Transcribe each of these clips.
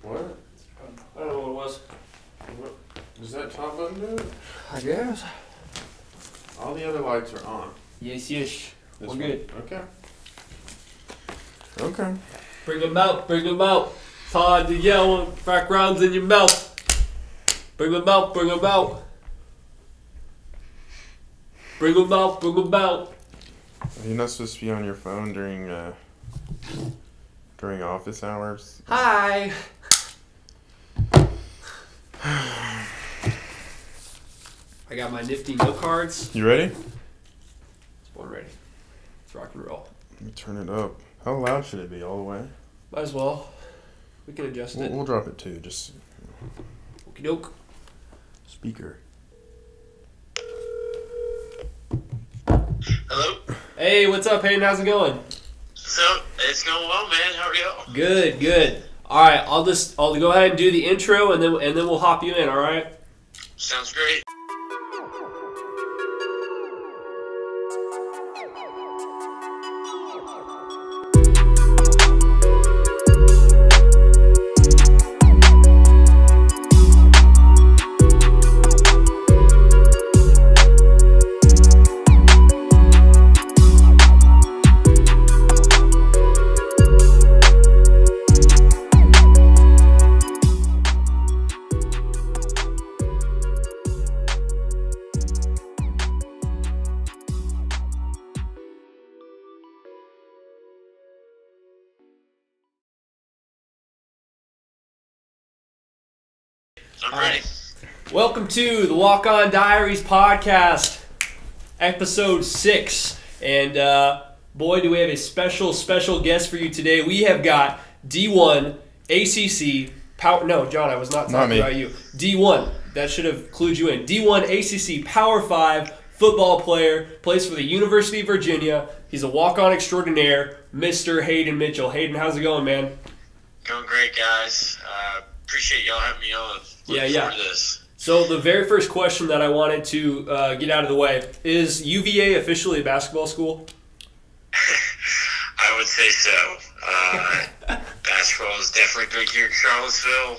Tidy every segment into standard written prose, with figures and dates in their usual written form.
What? I don't know what it was. What? Does that top button do it? I guess. All the other lights are on. Yes. This We're one? good. Okay. Bring them out. It's hard to yell when background's in your mouth. Bring them out. Bring them out. You're not supposed to be on your phone during office hours. Hi. I got my nifty note cards. You ready? It's born ready. Let's rock and roll. Let me turn it up. How loud should it be? All the way? Might as well. We can adjust it. We'll drop it too. Just Okie doke. speaker. Hello? Hey, what's up, Hayden? How's it going? So, it's going well, man. How are you? Good. All right, I'll go ahead and do the intro, and then we'll hop you in. All right. Sounds great. I'm ready. Welcome to the Walk On Diaries podcast, episode 6. And boy, do we have a special guest for you today. We have got D1 ACC Power. No, John, I was not talking about you. D1. That should have clued you in. D1 ACC Power 5 football player, plays for the University of Virginia. He's a walk-on extraordinaire, Mr. Hayden Mitchell. Hayden, how's it going, man? Going great, guys. Appreciate y'all having me on. Looking forward to this. So the very first question that I wanted to get out of the way, is UVA officially a basketball school? I would say so. Basketball is definitely big here in Charlottesville.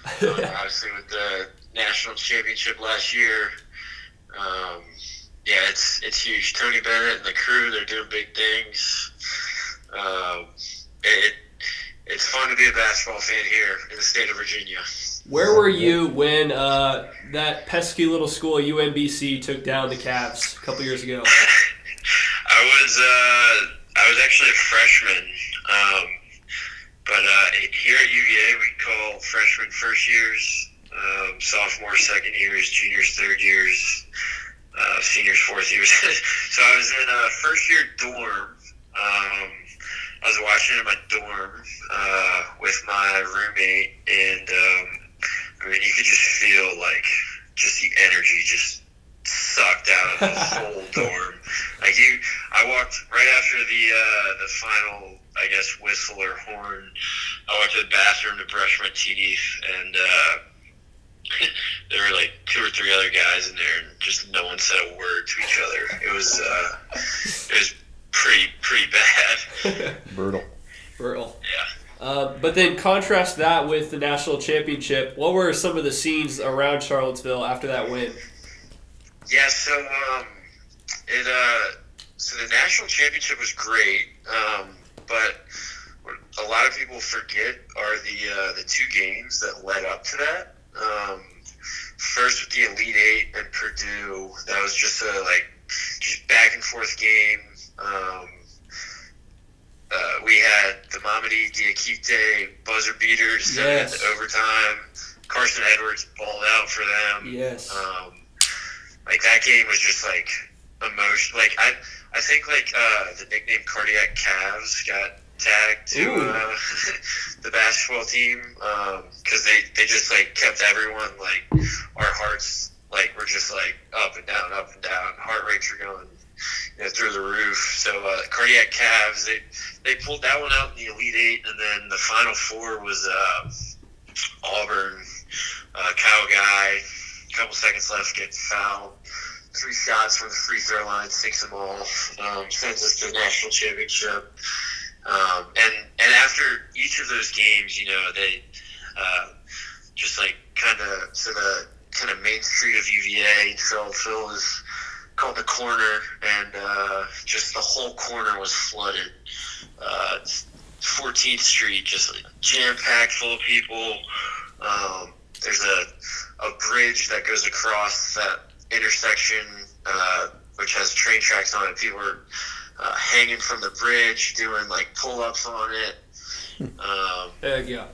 Obviously with the national championship last year. Yeah, it's huge. Tony Bennett and the crew, they're doing big things. It's fun to be a basketball fan here in the state of Virginia. Where were you when that pesky little school, UMBC, took down the Cavs a couple years ago? I was actually a freshman, but here at UVA we call freshmen first years, sophomores second years, juniors third years, seniors fourth years. So I was in a first year dorm. I was watching in my dorm with my roommate, and I mean, you could just feel like just the energy just sucked out of the whole dorm. Like I walked right after the final, I guess, whistle or horn. I went to the bathroom to brush my teeth, and there were like 2 or 3 other guys in there, and just no one said a word to each other. It was pretty bad. Brutal. Yeah. But then contrast that with the national championship. What were some of the scenes around Charlottesville after that win? Yeah, so the national championship was great, but what a lot of people forget are the 2 games that led up to that. First with the Elite Eight and Purdue, that was just a just back and forth game. We had the Mamadi Diakite buzzer beater to send it into overtime. Carson Edwards balled out for them. Yes. That game was just emotional. I think the nickname Cardiac Calves got tagged to the basketball team because they just kept everyone our hearts were just up and down, heart rates were going through the roof. So Cardiac Calves, they pulled that one out in the Elite Eight, and then the Final Four was Auburn, Kyle Guy, a couple seconds left, gets fouled, 3 shots from the free throw line, 6 them all, sends us to the national championship. And after each of those games, just like the main street of UVA in Charlottesville is called the Corner, and just the whole corner was flooded. 14th Street, just like jam-packed full of people. There's a bridge that goes across that intersection, which has train tracks on it. People are hanging from the bridge, doing like pull-ups on it. Yeah.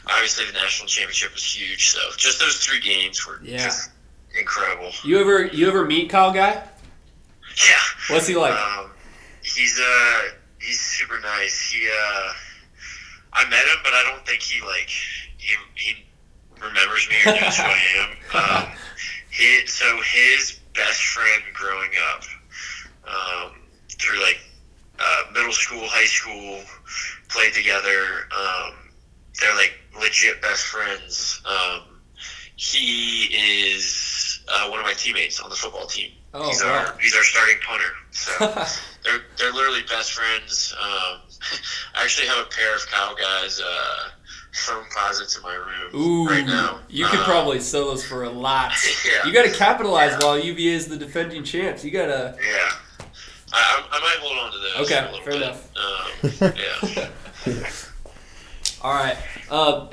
Obviously, the national championship was huge, so just those 3 games were just incredible. You ever meet Kyle Guy? Yeah. What's he like? He's super nice. I met him, but I don't think he remembers me or knows who I am. His best friend growing up, through middle school, high school, played together. They're like legit best friends. He is one of my teammates on the football team. Oh, he's wow. our starting punter. So they're literally best friends. I actually have a pair of Kyle Guy's phone closets in my room right now. You could probably sell those for a lot. Yeah. You got to capitalize while UVA is the defending champs. You got to. Yeah. I might hold on to those. Okay, fair enough. Yeah. All right.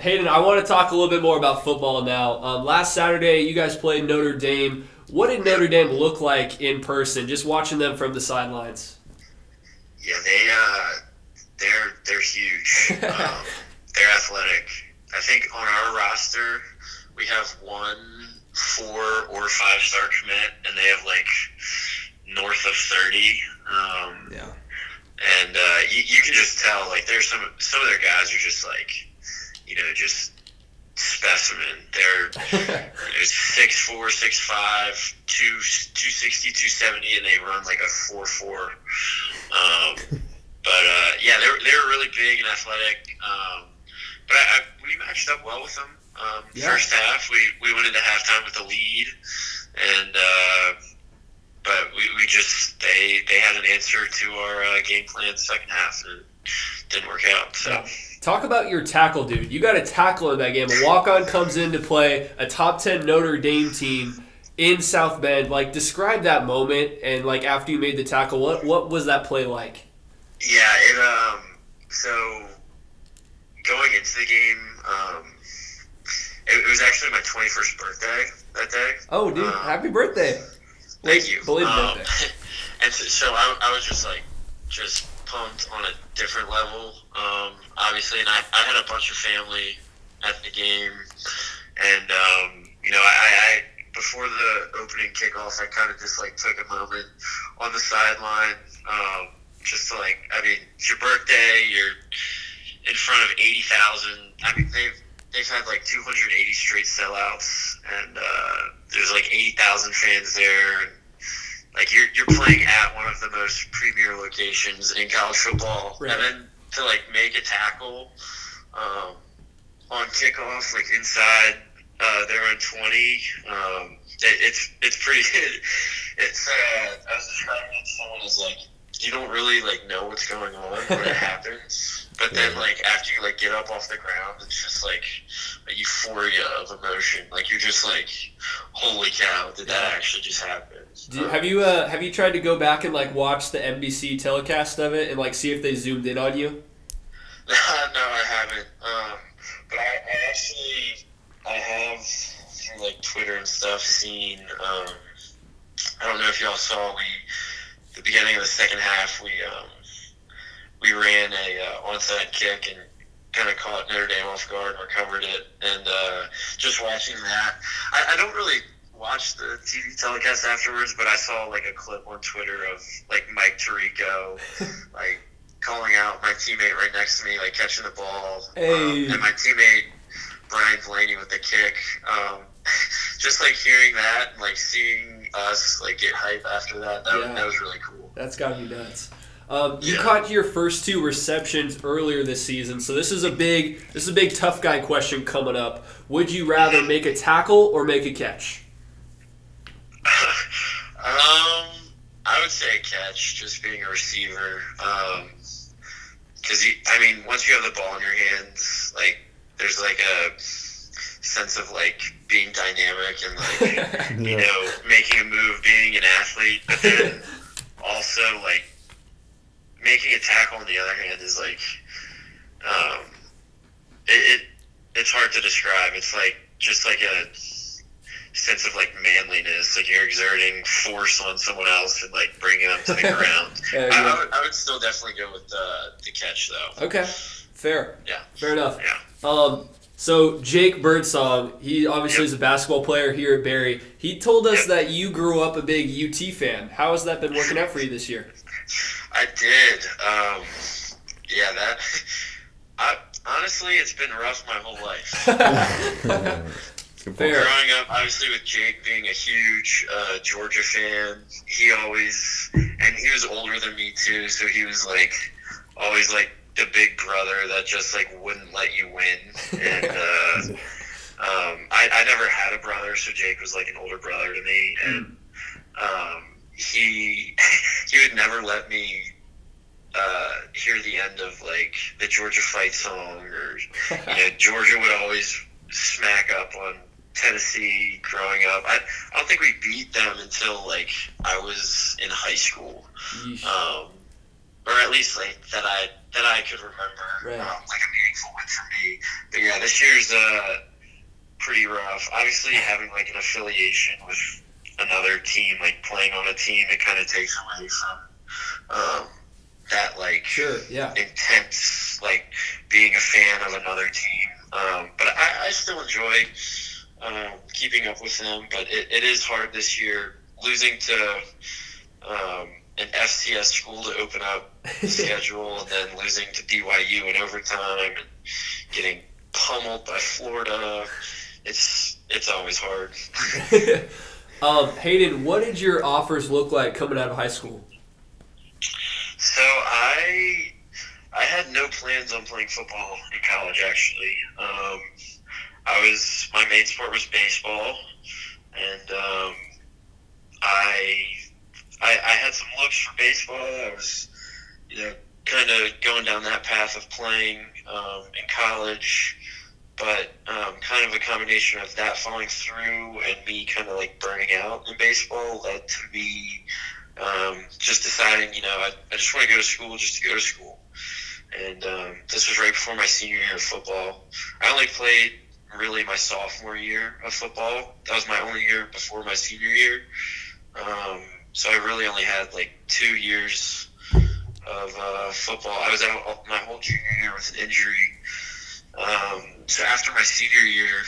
Hayden, I want to talk a little bit more about football now. Last Saturday, you guys played Notre Dame. What did Notre Dame look like in person, just watching them from the sidelines? Yeah, they're huge. They're athletic. I think on our roster, we have 1 4 or 5-star commit, and they have north of 30. And you can just tell, there's some of their guys are just just specimen. They're 6'4", 6'5", 260, 270, and they run like a 4.4. They're really big and athletic. But we matched up well with them. First half, we went into halftime with the lead, and but we just they had an answer to our game plan second half, and it didn't work out. So. Talk about your tackle, dude. You got a tackle in that game. A walk-on comes in to play a top 10 Notre Dame team in South Bend. Describe that moment, and after you made the tackle, what was that play like? Yeah, so going into the game, it was actually my 21st birthday that day. Oh, dude, happy birthday. Thank you. Belated birthday. And so I was just pumped on a different level, obviously, and I had a bunch of family at the game, and I before the opening kickoff, I kind of just took a moment on the sideline, just to it's your birthday, you're in front of 80,000. I mean, they've had 280 straight sellouts, and there's 80,000 fans there, and you're playing at one of the most premier locations in college football, right. And then to make a tackle on kickoff, inside their own 20, it's pretty. It's I was describing it to someone as you don't really know what's going on when it happens, but then after you get up off the ground, it's just a euphoria of emotion. You're just holy cow, did that actually just happen? Have you tried to go back and watch the NBC telecast of it and see if they zoomed in on you? No, I haven't. But I have through Twitter and stuff seen. I don't know if y'all saw the beginning of the second half. We ran a onside kick and kind of caught Notre Dame off guard and recovered it. And just watching that, I don't really watch the TV telecast afterwards, but I saw a clip on Twitter of Mike Tirico calling out my teammate right next to me, catching the ball, hey. And my teammate Brian Blaney with the kick. Just hearing that and seeing us get hype after that was really cool. That's gotta be nuts. You caught your first 2 receptions earlier this season, so this is a big tough guy question coming up. Would you rather make a tackle or make a catch? I would say catch, just being a receiver. Because once you have the ball in your hands, there's like a sense of like being dynamic and like you know, making a move, being an athlete, but then also like making a tackle on the other hand is like it's hard to describe. It's like just like a sense of like manliness, like you're exerting force on someone else and like bringing them to the ground. I would still definitely go with the catch though. Okay, fair. Yeah, fair enough. Yeah. So Jake Birdsong, he obviously is a basketball player here at Barry. He told us that you grew up a big UT fan. How has that been working out for you this year? I did. Honestly, it's been rough my whole life. Fair. Growing up, obviously, with Jake being a huge Georgia fan, he was older than me too, so he was like always like the big brother that just like wouldn't let you win. And I never had a brother, so Jake was like an older brother to me, and he would never let me hear the end of like the Georgia fight song, or Georgia would always smack up on Tennessee growing up. I don't think we beat them until like I was in high school, or at least like that I could remember, like a meaningful win for me. But yeah, this year's pretty rough. Obviously, having like an affiliation with another team, like playing on a team, it kind of takes away from that like intense like being a fan of another team. But I still enjoy keeping up with them. But it is hard this year, losing to an FCS school to open up the schedule, and then losing to BYU in overtime, and getting pummeled by Florida. It's always hard. Hayden, what did your offers look like coming out of high school? So I had no plans on playing football in college, actually. My main sport was baseball, and I had some looks for baseball. I was, kind of going down that path of playing in college, but kind of a combination of that falling through and me kind of like burning out in baseball led to me just deciding, I just want to go to school just to go to school. And this was right before my senior year of football. I only played really my sophomore year of football. That was my only year before my senior year. So I really only had like 2 years of football. I was out my whole junior year with an injury. So after my senior year,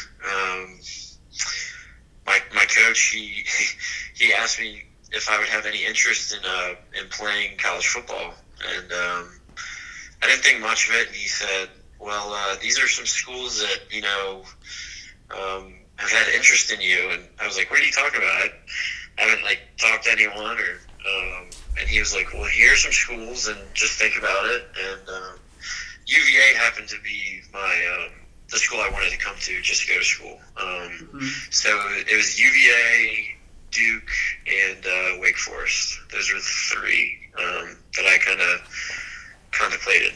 my coach, he asked me if I would have any interest in playing college football. And I didn't think much of it. And he said, well, these are some schools that, have had interest in you. And I was like, what are you talking about? I haven't like talked to anyone, and he was like, well, here's some schools and just think about it. And UVA happened to be the school I wanted to come to just to go to school. So it was UVA, Duke, and Wake Forest. Those were the three that I kind of contemplated.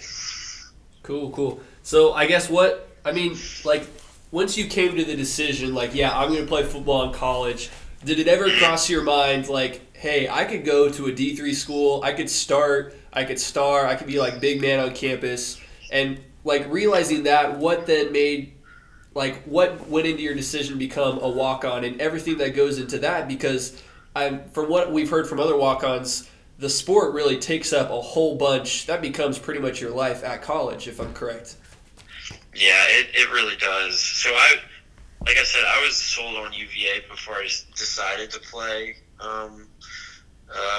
Cool. So I guess once you came to the decision, like, I'm going to play football in college, did it ever cross your mind, like, hey, I could go to a D3 school, I could start, I could star, I could be, like, big man on campus, and, like, realizing that, what then made, like, what went into your decision to become a walk-on and everything that goes into that? Because from what we've heard from other walk-ons, the sport really takes up a whole bunch. That becomes pretty much your life at college, if I'm correct. Yeah, it really does. So like I said, I was sold on UVA before I decided to play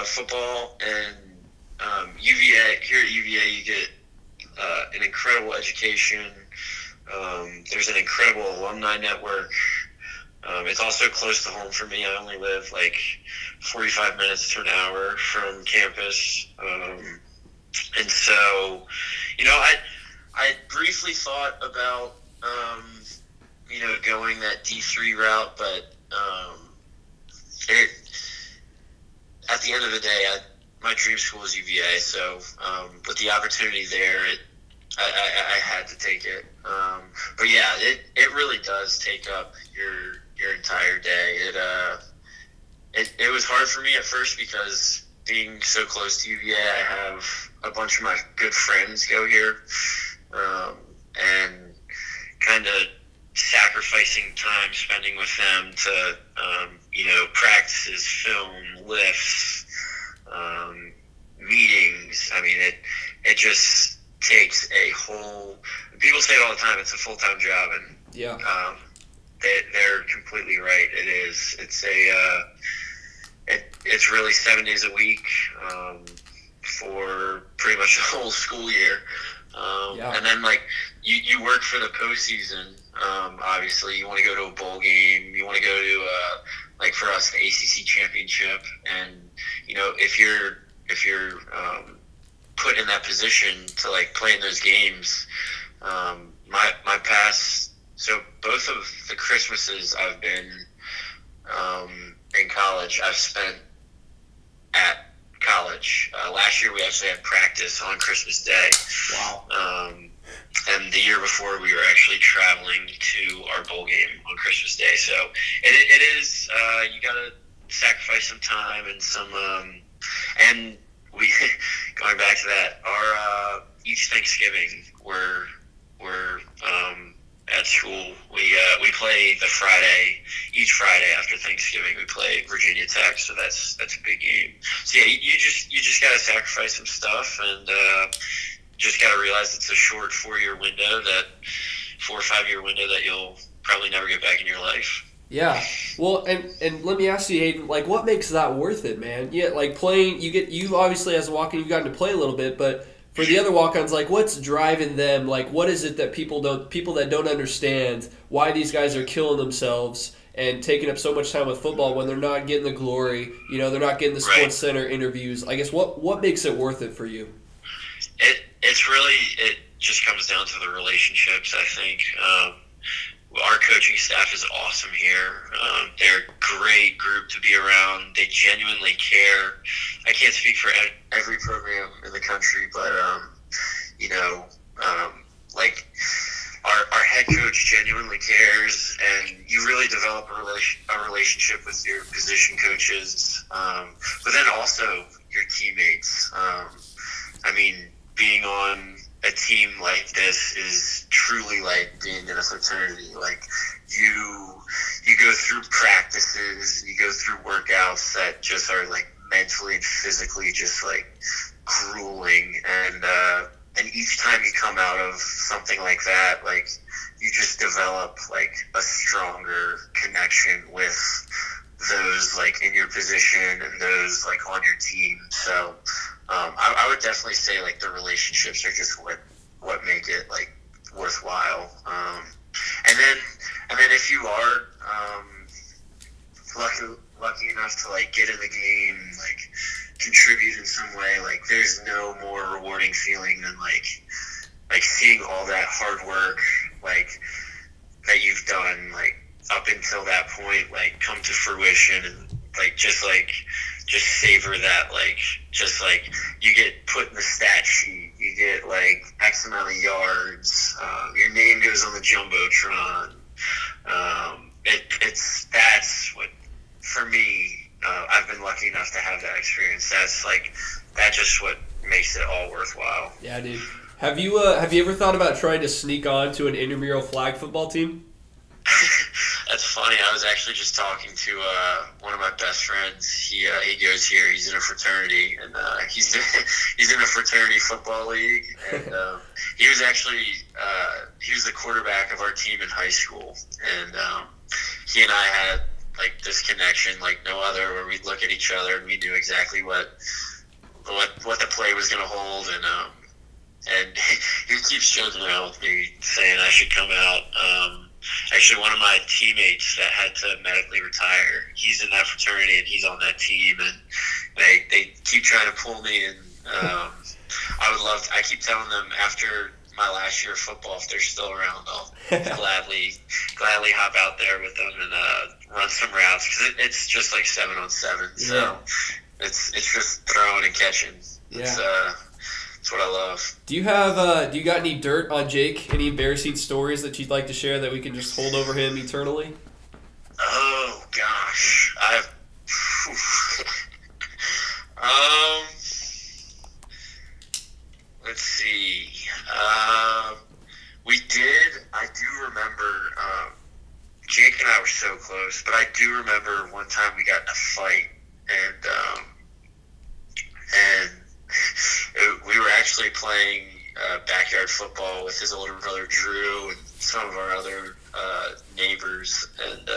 football. And here at UVA, you get an incredible education. There's an incredible alumni network. It's also close to home for me. I only live like 45 minutes to an hour from campus. And so, I briefly thought about, going that D3 route, but at the end of the day, my dream school is UVA. So with the opportunity there, I had to take it. but yeah, it really does take up your entire day. It was hard for me at first because being so close to UVA, I have a bunch of my good friends go here, and kind of sacrificing time spending with them to, practices, film, lifts, meetings. I mean, it just takes a whole. People say it all the time. It's a full-time job, and yeah, they're completely right. It is. It's really 7 days a week for pretty much the whole school year. And then, like, you work for the postseason. Obviously, you want to go to a bowl game. You want to go to, like, for us, the ACC championship. And, if you're put in that position to, like, play in those games, my past, so both of the Christmases I've been in college, I've spent at college. Last year we actually had practice on Christmas Day. Wow. And the year before we were actually traveling to our bowl game on Christmas Day. So it is, you got to sacrifice some time and some, and we, going back to that, our, each Thanksgiving we're at school, we play each Friday after Thanksgiving we play Virginia Tech, so that's a big game. So yeah, you just gotta sacrifice some stuff, and just gotta realize it's a short 4 or 5 year window that you'll probably never get back in your life. Yeah. Well, and let me ask you, Hayden, like, what makes that worth it, man? Yeah, like, playing, you obviously as a walk-on, you've gotten to play a little bit, but for the other walk-ons, like, what's driving them? Like, what is it that people that don't understand why these guys are killing themselves and taking up so much time with football when they're not getting the glory, they're not getting the Sports Center interviews? I guess what makes it worth it for you? It just comes down to the relationships, I think. Our coaching staff is awesome here. They're a great group to be around. They genuinely care. I can't speak for every program in the country, but like our head coach genuinely cares, and you really develop a relationship with your position coaches, but then also your teammates. I mean, being on a team like this is truly like being in a fraternity. Like, you go through practices, you go through workouts that just are like mentally and physically just like grueling, and each time you come out of something like that, like, you just develop like a stronger connection with those like in your position and those like on your team. So I would definitely say like the relationships are just what make it like worthwhile. And then if you are lucky enough to like get in the game, like contribute in some way, like there's no more rewarding feeling than like seeing all that hard work like that you've done like up until that point like come to fruition, and just savor that, like just like you get put in the stat sheet, you get like X amount of yards, your name goes on the jumbotron. That's what, for me, I've been lucky enough to have that experience. That's just what makes it all worthwhile. Yeah, dude. Have you ever thought about trying to sneak on to an intramural flag football team? That's funny. I was actually just talking to one of my best friends. He goes here. He's in a fraternity, and he's in a fraternity football league. And he was actually he was the quarterback of our team in high school. And he and I had like this connection like no other, where we'd look at each other and we knew exactly what the play was going to hold. And he keeps joking around with me, saying I should come out. Actually, one of my teammates that had to medically retire, he's in that fraternity and he's on that team, and they keep trying to pull me. And I keep telling them after my last year of football, if they're still around, I'll gladly hop out there with them and run some routes, because it's just like 7-on-7. So it's just throwing and catching. Yeah. It's what I love. Do you got any dirt on Jake? Any embarrassing stories that you'd like to share that we can just hold over him eternally? Oh gosh, let's see. I do remember. Jake and I were so close, but I do remember one time we got in a fight, and we were actually playing backyard football with his older brother Drew and some of our other neighbors, and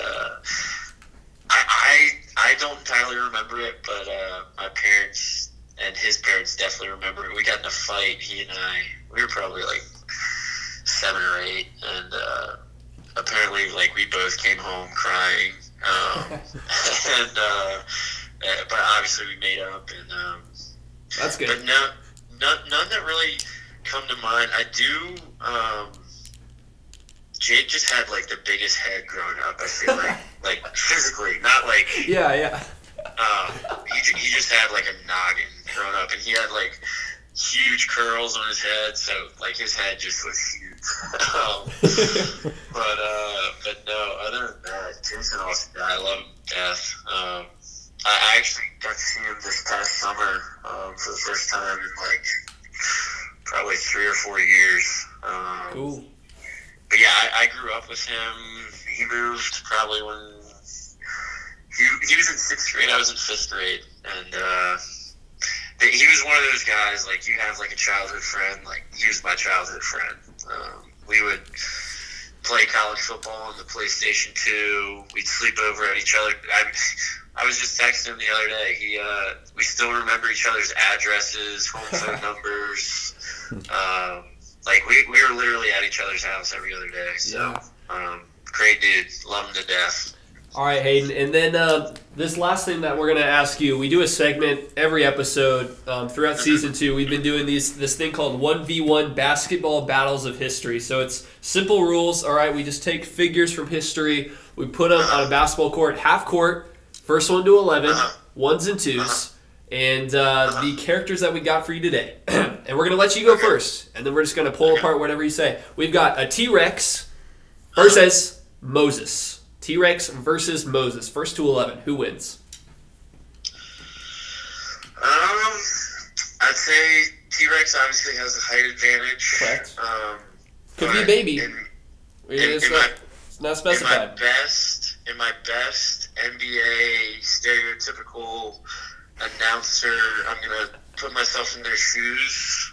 I don't entirely remember it, but my parents and his parents definitely remember it. We got in a fight, he and I. We were probably like 7 or 8, and apparently, like, we both came home crying, but obviously we made up, and that's good. But none that really come to mind. I do. Jake just had like the biggest head growing up. I feel like physically, not like. Yeah. He just had like a noggin growing up, and he had like huge curls on his head, so like his head just was huge. But no, other than that, Jason's an awesome guy. I love him to death. I actually got to see him this past summer for the first time in like probably 3 or 4 years. Cool. But yeah, I grew up with him. He moved probably when he was in 6th grade. I was in 5th grade, and he was one of those guys, like, you have like a childhood friend. Like, he was my childhood friend. We would play college football on the PlayStation 2. We'd sleep over at each other. I was just texting him the other day. We still remember each other's addresses, home phone numbers. Like, we were literally at each other's house every other day. So, great dude. Love him to death. All right, Hayden. And then this last thing that we're going to ask you, we do a segment every episode throughout Season 2. We've been doing this thing called 1v1 Basketball Battles of History. So it's simple rules, all right? We just take figures from history. We put them on a basketball court, half court, first 1 to 11, 1s and 2s, and the characters that we got for you today. And we're going to let you go first, and then we're just going to pull apart whatever you say. We've got a T-Rex versus Moses. T-Rex versus Moses. First to 11. Who wins? I'd say T-Rex obviously has the height advantage. Correct. Could be a baby. It's not specified. In my best NBA stereotypical announcer, I'm going to put myself in their shoes.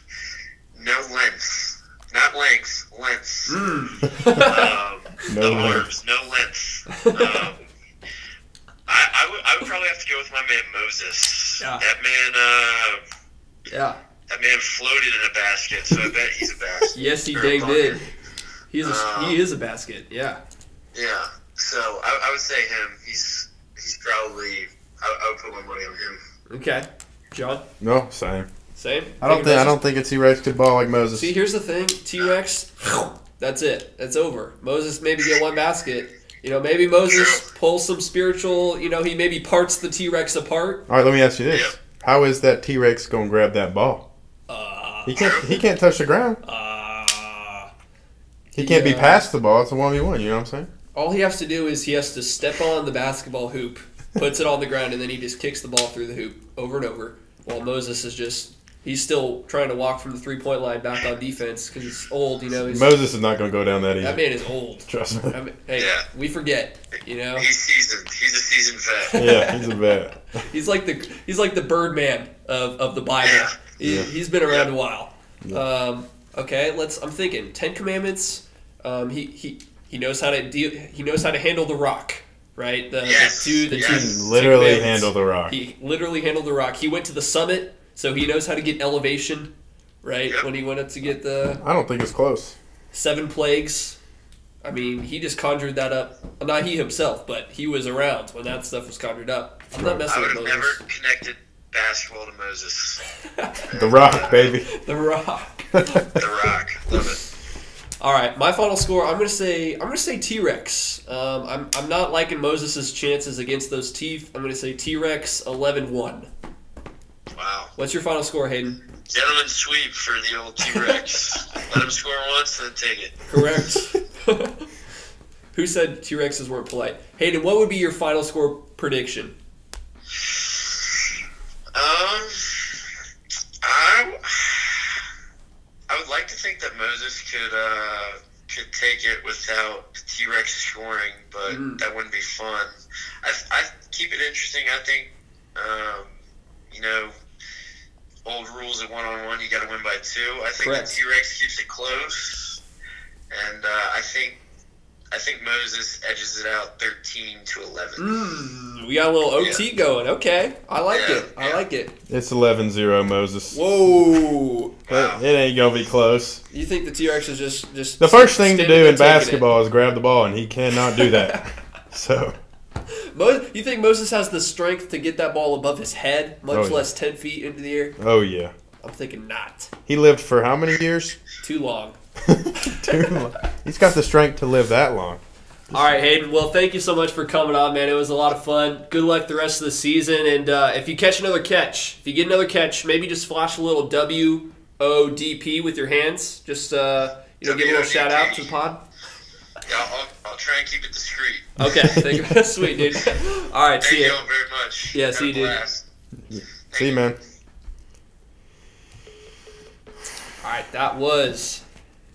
No length. Not length, length. No arms, no length. I would probably have to go with my man Moses. Yeah. That man floated in a basket, so I bet he's a basket. Yes, he dang did. He is a basket. Yeah. Yeah. So I would say him. He's probably. I would put my money on him. Okay, John. No, same. Same. I don't think a T-Rex could ball like Moses. See, here's the thing. T-Rex, that's it. That's over. Moses maybe get one basket. Maybe Moses pulls some spiritual. He maybe parts the T-Rex apart. All right, let me ask you this: how is that T-Rex gonna grab that ball? He can't touch the ground. He can't be past the ball. It's a 1v1. You know what I'm saying? All he has to do is he has to step on the basketball hoop, puts it on the ground, and then he just kicks the ball through the hoop over and over. While Moses is just. He's still trying to walk from the three-point line back on defense because he's old, Moses is not going to go down that easy. That man is old. Trust me. We forget, He's seasoned. He's a seasoned vet. Yeah, he's a vet. He's like the Birdman of the Bible. Yeah. He's been around a while. Yeah. Okay, I'm thinking 10 Commandments. He knows how to deal. He knows how to handle the rock. Right. The two literally handle the rock. He literally handled the rock. He went to the summit. So he knows how to get elevation, right? Yep. When he went up to get I don't think it's close. 7 plagues. I mean, he just conjured that up. Not he himself, but he was around when that stuff was conjured up. I'm not messing with Moses. I would have never connected basketball to Moses. The Rock, baby. The Rock. The Rock. Love it. All right, my final score. I'm gonna say T-Rex. I'm not liking Moses' chances against those teeth. I'm gonna say T-Rex 11-1. Wow. What's your final score, Hayden? Gentleman's sweep for the old T-Rex. Let him score once, then take it. Correct. Who said T-Rexes weren't polite? Hayden, what would be your final score prediction? I would like to think that Moses could take it without the T-Rex scoring, but that wouldn't be fun. I keep it interesting. I think, old rules at 1-on-1, you got to win by 2. I think Correct. the T-Rex keeps it close, and I think Moses edges it out 13-11. We got a little OT going. Okay, I like it. I yeah. like it. It's 11-0, Moses. Whoa! It ain't gonna be close. You think the T-Rex is just The first thing to standing do there in taking it? basketball is grab the ball, and he cannot do that. So You think Moses has the strength to get that ball above his head, much yeah. less 10 feet into the air? oh yeah, I'm thinking not. he lived for how many years? Too long. Too long. He's got the strength to live that long. All right, Hayden. Well, thank you so much for coming on, man. It was a lot of fun. Good luck the rest of the season. And if you catch another catch, if you get another catch, maybe just flash a little WODP with your hands. Just give a little shout out to the pod. Yeah, I'll try and keep it discreet. Okay, sweet, dude. All right, see Thank you. you all very much. Yeah, Had see you, a dude. blast. See you, man. All right, that was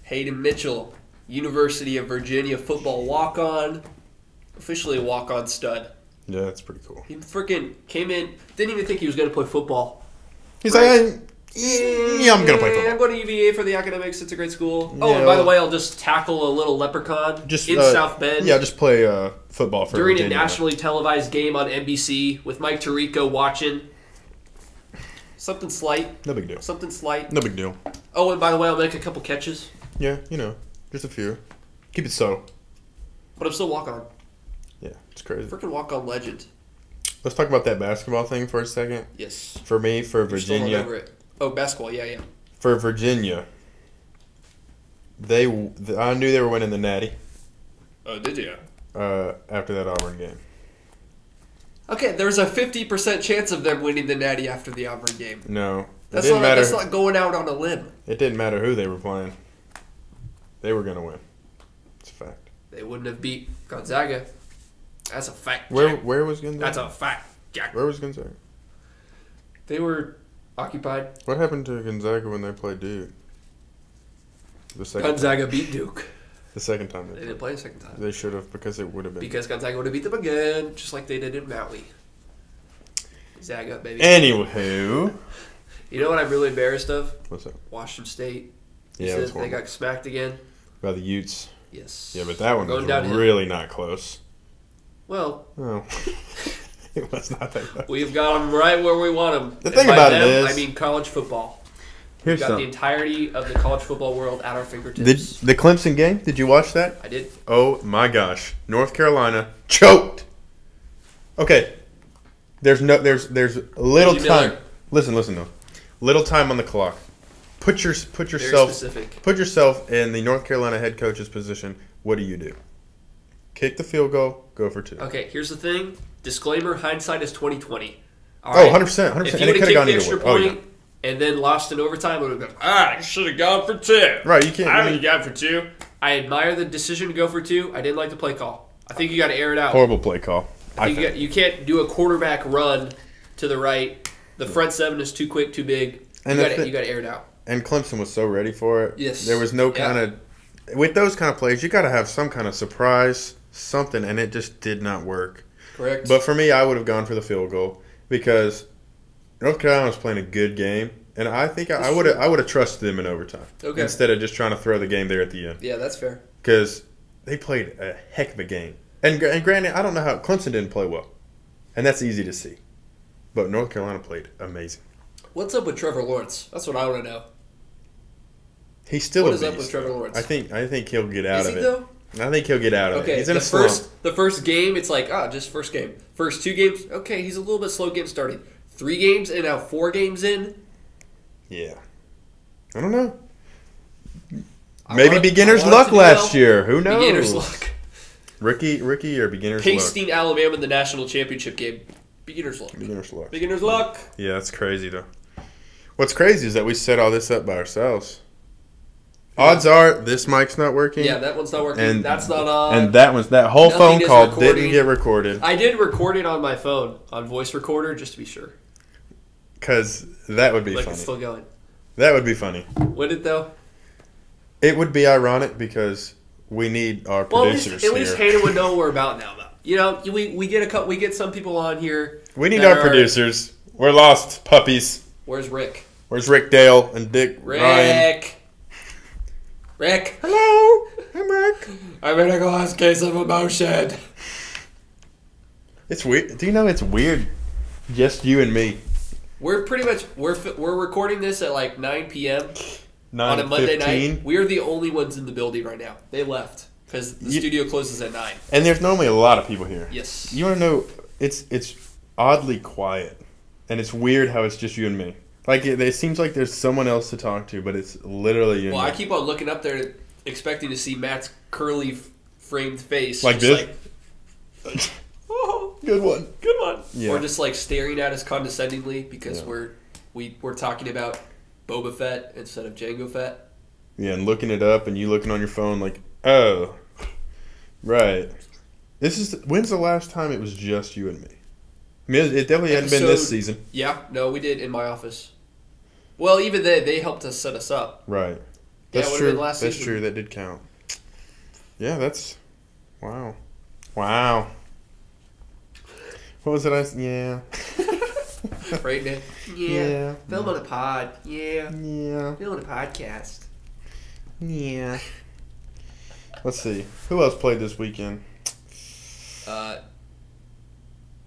Hayden Mitchell, University of Virginia football walk-on, officially a walk-on stud. Yeah, that's pretty cool. He freaking came in, didn't even think he was going to play football. He's Right. like, yeah, I'm gonna play I'm football. going to UVA for the academics. It's a great school. Oh, Yeah, and by the well- way, I'll just tackle a little leprechaun Just in South Bend Yeah, just play football for during Virginia. a nationally televised game on NBC with Mike Tirico watching. Something slight. No big deal. Something slight. No big deal. Oh, and by the way, I'll make a couple catches, Yeah, just a few. Keep it subtle. but I'm still walk-on. Yeah, it's crazy. Freaking walk-on legend. Let's talk about that basketball thing for a second. Yes. For me, for You're still all Virginia, over it. Oh, basketball. Yeah. for Virginia, I knew they were winning the Natty Oh, did you? after that Auburn game. Okay, there's a 50% chance of them winning the Natty after the Auburn game. No, it That's didn't matter. That's not going out on a limb. It didn't matter who they were playing. They were gonna win. It's a fact. They wouldn't have beat Gonzaga. That's a fact. Where Jack. was Gonzaga? That's a fact, Jack. Where was Gonzaga? They were occupied. What happened to Gonzaga when they played Duke? The second Gonzaga beat Duke. time. The second time They didn't play the second time they should have, because it would have been. because Gonzaga would have beat them again, just like they did in Maui. Zaga, baby. Anywho, You know what I'm really embarrassed of? what's up? Washington State. Yeah, Said that's they horrible. got smacked again. By the Utes. Yes. Yeah, but that one Going was downhill. really not close. Well, Oh, it was not that close. we've got them right where we want them. The thing about it is- I mean college football. Here's We've got the something. entirety of the college football world at our fingertips. The Clemson game. Did you watch that? I did. Oh my gosh, North Carolina choked. Okay, there's little Reggie time. Miller. Listen though, little time on the clock. Put Very yourself specific. put yourself in the North Carolina head coach's position. What do? Kick the field goal, go for 2. Okay, here's the thing. Disclaimer: hindsight is 2020. All Oh, right? 100%, 100%. If And you it would have could have kicked gone the either extra way. Oh, point and then lost in overtime, it would have been you should have gone for 2. Right, you can't. I would have gone for 2. I admire the decision to go for 2. I didn't like the play call. I think you got to air it out. Horrible play call. I think. You can't do a quarterback run to the right. The front 7 is too quick, too big. And You the got to air it out. And Clemson was so ready for it. Yes. There was no Yeah. kind of. With those kind of plays, you got to have some kind of surprise, something, and it just did not work. Correct. But for me, I would have gone for the field goal because North Carolina was playing a good game, and I think I would have trusted them in overtime instead of just trying to throw the game there at the end yeah, that's fair. because they played a heck of a game. And granted, I don't know how Clemson didn't play well, and that's easy to see, but North Carolina played amazing. What's up with Trevor Lawrence? That's what I want to know. He's still What a is up beast, with Trevor though. Lawrence? I think he'll get out Is of he it. though? I think he'll get out of it. Okay, He's in the a slump. first game, it's like, just first game. First 2 games, okay, he's a little bit slow getting started. 3 games and now 4 games in. Yeah. I don't know. I Maybe want- beginner's I want it luck to do last well. year. Who knows? Beginner's luck. Rookie or beginner's luck. Pasting Alabama in the national championship game. Beginner's luck. Beginner's luck. Beginner's luck. Yeah, that's crazy, though. What's crazy is that we set all this up by ourselves. Odds are this mic's not working. Yeah, that one's not working. And that's not on. And that whole phone call didn't get recorded. I did record it on my phone, on voice recorder, just to be sure. Because that would be funny. It's still going. That would be funny. Would it, though? It would be ironic because we need our producers at least Hayden would know what we're about now, though. You know, we get some people on here. We need our producers. We're lost puppies. Where's Rick? Where's Rick Dale and Dick Ryan? Rick. Hello, I'm Rick. I'm in a glass case of emotion. It's weird. Do you know it's weird? Just you and me. We're pretty much we're recording this at like 9 p.m. 9:15. On a Monday night. We are the only ones in the building right now. They left because the studio closes at 9. And there's normally a lot of people here. Yes. You want to know? It's oddly quiet, and it's weird how it's just you and me. Like it seems like there's someone else to talk to, but it's literally you. Well, I keep on looking up there, expecting to see Matt's curly framed face, like this. Like, oh, good one. Yeah. Or just like staring at us condescendingly because we're talking about Boba Fett instead of Jango Fett. Yeah, and looking it up, and you looking on your phone like, oh, right. When's the last time it was just you and me? I mean, it definitely hadn't been this season. Yeah, no, we did in my office. Well, even they helped us set us up. Right. That's true. Last that's season. true. That did count. Yeah, that's wow. What was it? Yeah. Right, man. Yeah. Film on a pod. Yeah. Yeah. Film on a podcast. Yeah. Let's see. Who else played this weekend?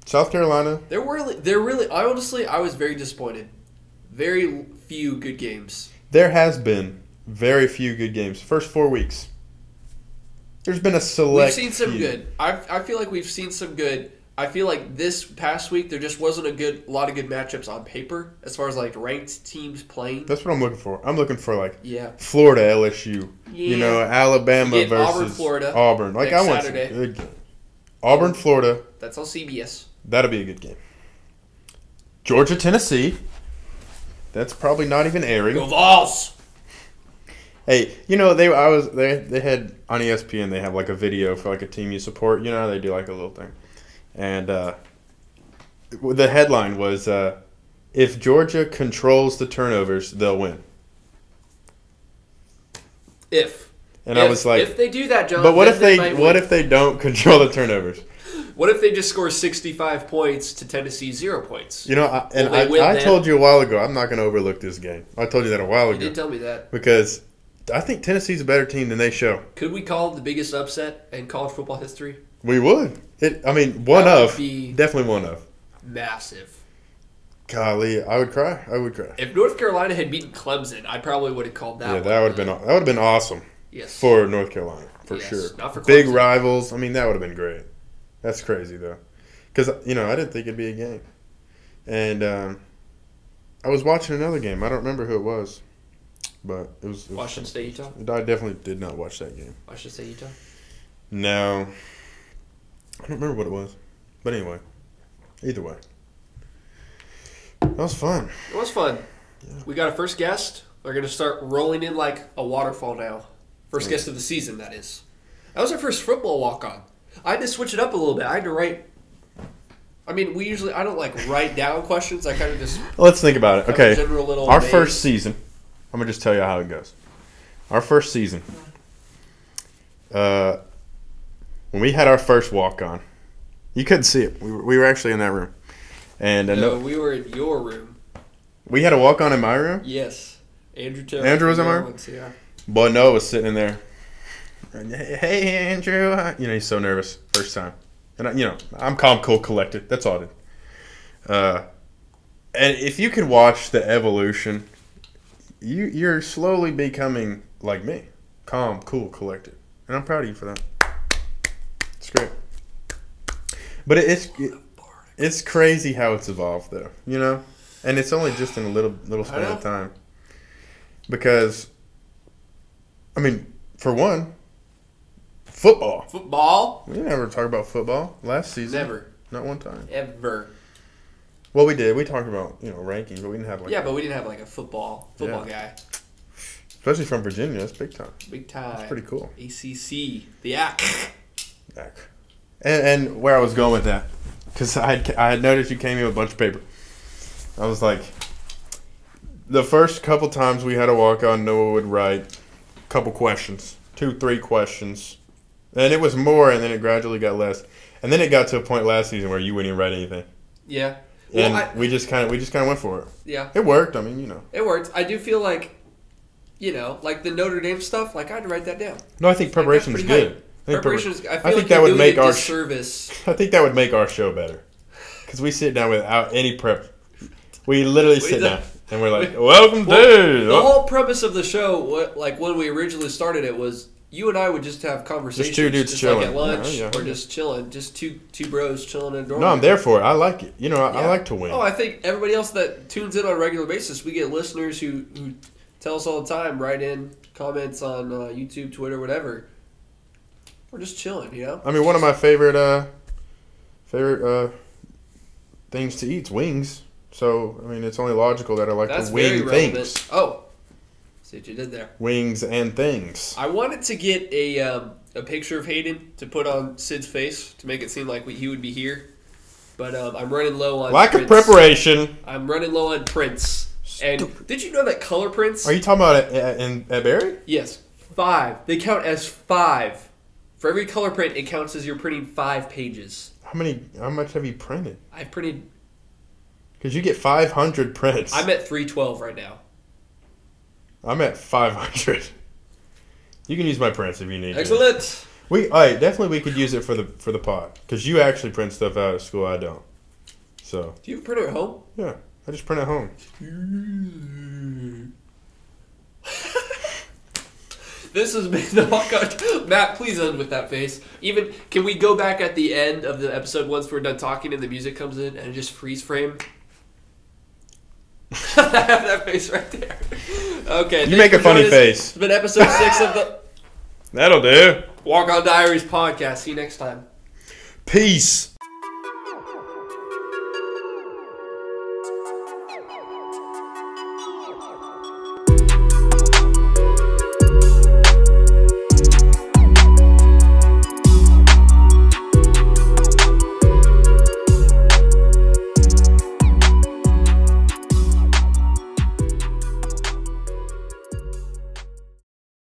South Carolina. They're really. Honestly, I was very disappointed. Very few good games. There has been very few good games. First 4 weeks. There's been a select. We've seen some few. good. I feel like we've seen some good. I feel like this past week there just wasn't a lot of good matchups on paper as far as like ranked teams playing. That's what I'm looking for. I'm looking for like yeah. Florida, LSU. Yeah. You know, Alabama versus Auburn, Florida. Auburn. Like I want Saturday. some good game. Auburn, Florida. That's on CBS. That'll be a good game. Georgia, Tennessee. That's probably not even airing. Go Vols! Hey, you know they had on ESPN they have like a video for like a team you support. You know how they do like a little thing, and the headline was if Georgia controls the turnovers, they'll win. I was like, if they do that, John. But what if they don't control the turnovers? What if they just score 65 points to Tennessee's 0 points? You know, I told you a while ago, I'm not going to overlook this game. I told you that a while ago. You did tell me that. Because I think Tennessee's a better team than they show. Could we call it the biggest upset in college football history? We would. Definitely one of. Massive. Golly, I would cry. If North Carolina had beaten Clemson, I probably would have called that. Yeah, that would have been awesome. Yes. For North Carolina, for sure. Not for Clemson. Big rivals. I mean, that would have been great. That's crazy though, because I didn't think it'd be a game, and I was watching another game. I don't remember who it was, but it was Washington State, Utah. I definitely did not watch that game. Washington State, Utah. No, I don't remember what it was, but anyway, either way, that was fun. It was fun. Yeah. We got a first guest. We're gonna start rolling in like a waterfall now. First guest of the season, that is. That was our first football walk-on. I had to switch it up a little bit. I had to write. I mean, I don't like write down questions. I kind of just. Let's think about it. Okay, our maze. first season. I'm gonna just tell you how it goes. Our first season. When we had our first walk-on, you couldn't see it. We were actually in that room, and no, we were in your room. We had a walk-on in my room. Yes, Andrew was in my room. Yeah. Boy, Noah was sitting in there. Hey, Andrew. He's so nervous first time. And, I'm calm, cool, collected. That's all I did. And if you could watch the evolution, you're slowly becoming like me. Calm, cool, collected. And I'm proud of you for that. It's great. But it's crazy how it's evolved, though. And it's only just in a little span of time. Because, for one, football. Football? We never talk about football last season. Never. Not one time. Ever. Well, we did. We talked about rankings, but we didn't have like. Yeah, but we didn't have like a football guy. Especially from Virginia, that's big time. Big time. That's pretty cool. ACC, the AC. And where I was going with that, because I had noticed you came in with a bunch of paper. I was like, the first couple times we had a walk-on, Noah would write a couple questions, 2-3 questions, and it was more, and then it gradually got less, and then it got to a point last season where you wouldn't even write anything. Yeah. Well, and we just kind of went for it. Yeah. It worked. I mean, It worked. I do feel like, like the Notre Dame stuff, like I had to write that down. No, I think preparation is good. I think that would make our service. I think that would make our show better, because we sit down without any prep. We literally sit down and we're like, "Welcome to." The whole premise of the show, like when we originally started it, was you and I would just have conversations, just two dudes chilling, like at lunch, or just chilling, just two bros chilling in a dorm. No, I'm there for it. I like it. I like to win. Oh, I think everybody else that tunes in on a regular basis, we get listeners who tell us all the time, write in comments on YouTube, Twitter, whatever. We're just chilling, I mean, one of my favorite things to eat is wings. So, I mean, it's only logical that I like to wing things. Oh, see what you did there. Wings and things. I wanted to get a picture of Hayden to put on Sid's face to make it seem like he would be here. But I'm running low on lack of preparation. I'm running low on prints. And did you know that color prints... Are you talking about at Barry? Yes. 5. They count as 5. For every color print, it counts as you're printing 5 pages. How much have you printed? I've printed... Because you get 500 prints. I'm at 312 right now. I'm at 500. You can use my prints if you need. Excellent. Definitely we could use it for the pod, because you actually print stuff out at school. I don't. So. Do you print at home? Yeah, I just print at home. This has been the walk-on. Matt, please end with that face. Can we go back at the end of the episode once we're done talking and the music comes in and just freeze frame? I have that face right there. Okay. You make a funny face. It's been episode 6 of the That'll do. Walk On Diaries podcast. See you next time. Peace.